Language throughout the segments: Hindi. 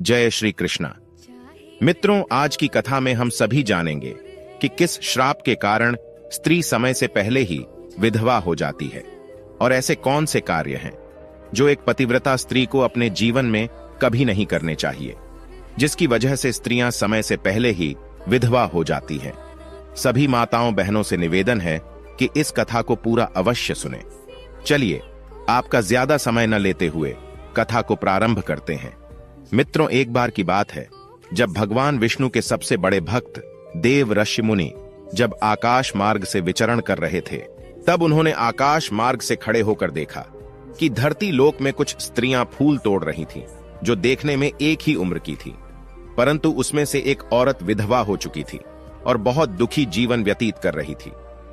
जय श्री कृष्णा। मित्रों, आज की कथा में हम सभी जानेंगे कि किस श्राप के कारण स्त्री समय से पहले ही विधवा हो जाती है और ऐसे कौन से कार्य हैं जो एक पतिव्रता स्त्री को अपने जीवन में कभी नहीं करने चाहिए, जिसकी वजह से स्त्रियां समय से पहले ही विधवा हो जाती हैं। सभी माताओं बहनों से निवेदन है कि इस कथा को पूरा अवश्य सुनें। चलिए, आपका ज्यादा समय न लेते हुए कथा को प्रारंभ करते हैं। मित्रों, एक बार की बात है जब भगवान विष्णु के सबसे बड़े भक्त देव ऋषि मुनि जब आकाश मार्ग से विचरण कर रहे थे, तब उन्होंने आकाश मार्ग से खड़े होकर देखा कि धरती लोक में कुछ स्त्रियां फूल तोड़ रही थीं, जो देखने में एक ही उम्र की थी, परंतु उसमें से एक औरत विधवा हो चुकी थी और बहुत दुखी जीवन व्यतीत कर रही थी,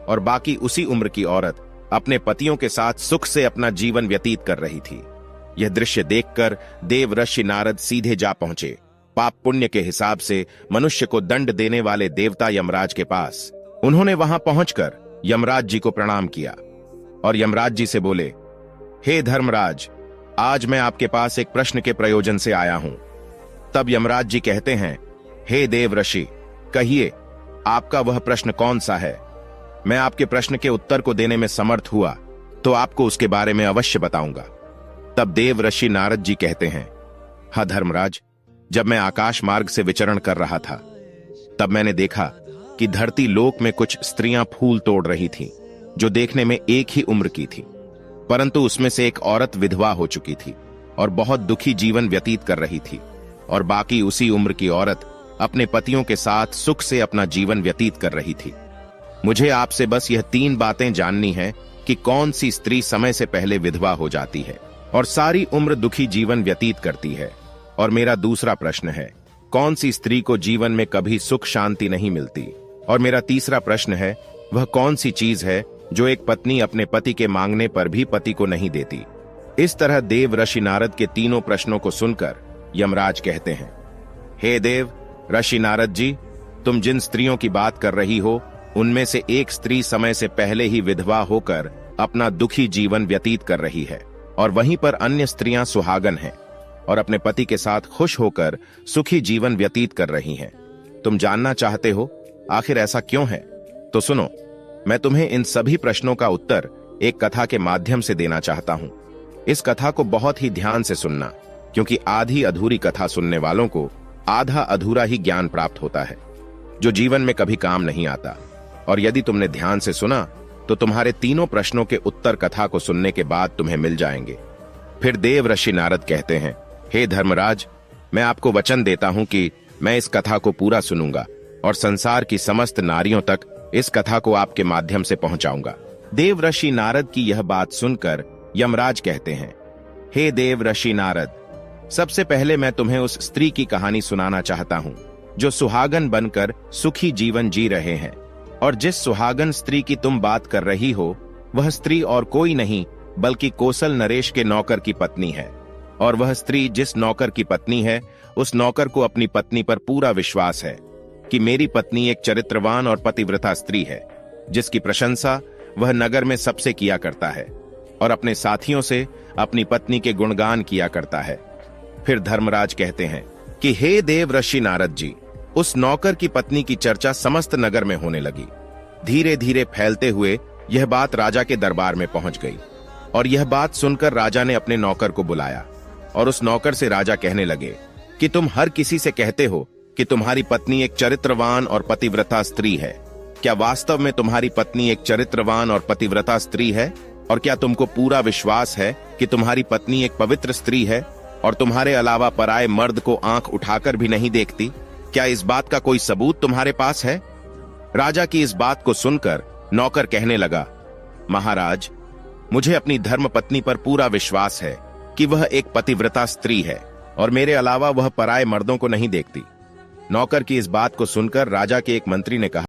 और बाकी उसी उम्र की औरत अपने पतियों के साथ सुख से अपना जीवन व्यतीत कर रही थी। यह दृश्य देखकर देव ऋषि नारद सीधे जा पहुंचे पाप पुण्य के हिसाब से मनुष्य को दंड देने वाले देवता यमराज के पास। उन्होंने वहां पहुंचकर यमराज जी को प्रणाम किया और यमराज जी से बोले, हे धर्मराज, आज मैं आपके पास एक प्रश्न के प्रयोजन से आया हूं। तब यमराज जी कहते हैं, हे देव ऋषि, कहिए आपका वह प्रश्न कौन सा है। मैं आपके प्रश्न के उत्तर को देने में समर्थ हुआ तो आपको उसके बारे में अवश्य बताऊंगा। तब देव ऋषि नारद जी कहते हैं, हाँ धर्मराज, जब मैं आकाश मार्ग से विचरण कर रहा था तब मैंने देखा कि धरती लोक में कुछ स्त्रियां फूल तोड़ रही थीं, जो देखने में एक ही उम्र की थी, परंतु उसमें से एक औरत विधवा हो चुकी थी और बहुत दुखी जीवन व्यतीत कर रही थी, और बाकी उसी उम्र की औरत अपने पतियों के साथ सुख से अपना जीवन व्यतीत कर रही थी। मुझे आपसे बस यह 3 बातें जाननी है कि कौन सी स्त्री समय से पहले विधवा हो जाती है और सारी उम्र दुखी जीवन व्यतीत करती है। और मेरा दूसरा प्रश्न है, कौन सी स्त्री को जीवन में कभी सुख शांति नहीं मिलती। और मेरा तीसरा प्रश्न है, वह कौन सी चीज है जो एक पत्नी अपने पति के मांगने पर भी पति को नहीं देती। इस तरह देव ऋषि नारद के तीनों प्रश्नों को सुनकर यमराज कहते हैं, हे देव ऋषि नारद जी, तुम जिन स्त्रियों की बात कर रही हो उनमें से एक स्त्री समय से पहले ही विधवा होकर अपना दुखी जीवन व्यतीत कर रही है, और वहीं पर अन्य स्त्रियां सुहागन हैं और अपने पति के साथ खुश होकर सुखी जीवन व्यतीत कर रही हैं। तुम जानना चाहते हो आखिर ऐसा क्यों है? तो सुनो, मैं तुम्हें इन सभी प्रश्नों का उत्तर एक कथा के माध्यम से देना चाहता हूं। इस कथा को बहुत ही ध्यान से सुनना, क्योंकि आधी अधूरी कथा सुनने वालों को आधा अधूरा ही ज्ञान प्राप्त होता है, जो जीवन में कभी काम नहीं आता। और यदि तुमने ध्यान से सुना तो तुम्हारे तीनों प्रश्नों के उत्तर कथा को सुनने के बाद तुम्हें मिल जाएंगे। फिर देव ऋषि नारद कहते हैं, हे धर्मराज, मैं आपको वचन देता हूं कि मैं इस कथा को पूरा सुनूंगा और संसार की समस्त नारियों तक इस कथा को आपके माध्यम से पहुंचाऊंगा। देव ऋषि नारद की यह बात सुनकर यमराज कहते हैं, हे देव ऋषि नारद, सबसे पहले मैं तुम्हें उस स्त्री की कहानी सुनाना चाहता हूं जो सुहागन बनकर सुखी जीवन जी रहे हैं। और जिस सुहागन स्त्री की तुम बात कर रही हो, वह स्त्री और कोई नहीं बल्कि कौशल नरेश के नौकर की पत्नी है। और वह स्त्री जिस नौकर की पत्नी है, उस नौकर को अपनी पत्नी पर पूरा विश्वास है कि मेरी पत्नी एक चरित्रवान और पतिव्रता स्त्री है, जिसकी प्रशंसा वह नगर में सबसे किया करता है और अपने साथियों से अपनी पत्नी के गुणगान किया करता है। फिर धर्मराज कहते हैं कि हे देव ऋषि नारद जी, उस नौकर की पत्नी की चर्चा समस्त नगर में होने लगी। धीरे धीरे फैलते हुए यह बात राजा के दरबार में पहुंच गई, और यह बात सुनकर राजा ने अपने नौकर को बुलाया और उस नौकर से राजा कहने लगे कि तुम हर किसी से कहते हो कि तुम्हारी पत्नी एक चरित्रवान और पतिव्रता स्त्री है। क्या वास्तव में तुम्हारी पत्नी एक चरित्रवान और पतिव्रता स्त्री है? और क्या तुमको पूरा विश्वास है कि तुम्हारी पत्नी एक पवित्र स्त्री है और तुम्हारे अलावा पराये मर्द को आंख उठाकर भी नहीं देखती? क्या इस बात का कोई सबूत तुम्हारे पास है? राजा की इस बात को सुनकर नौकर कहने लगा, महाराज, मुझे अपनी धर्म पत्नी पर पूरा विश्वास है कि वह एक पतिव्रता स्त्री है और मेरे अलावा वह पराये मर्दों को नहीं देखती। नौकर की इस बात को सुनकर राजा के एक मंत्री ने कहा,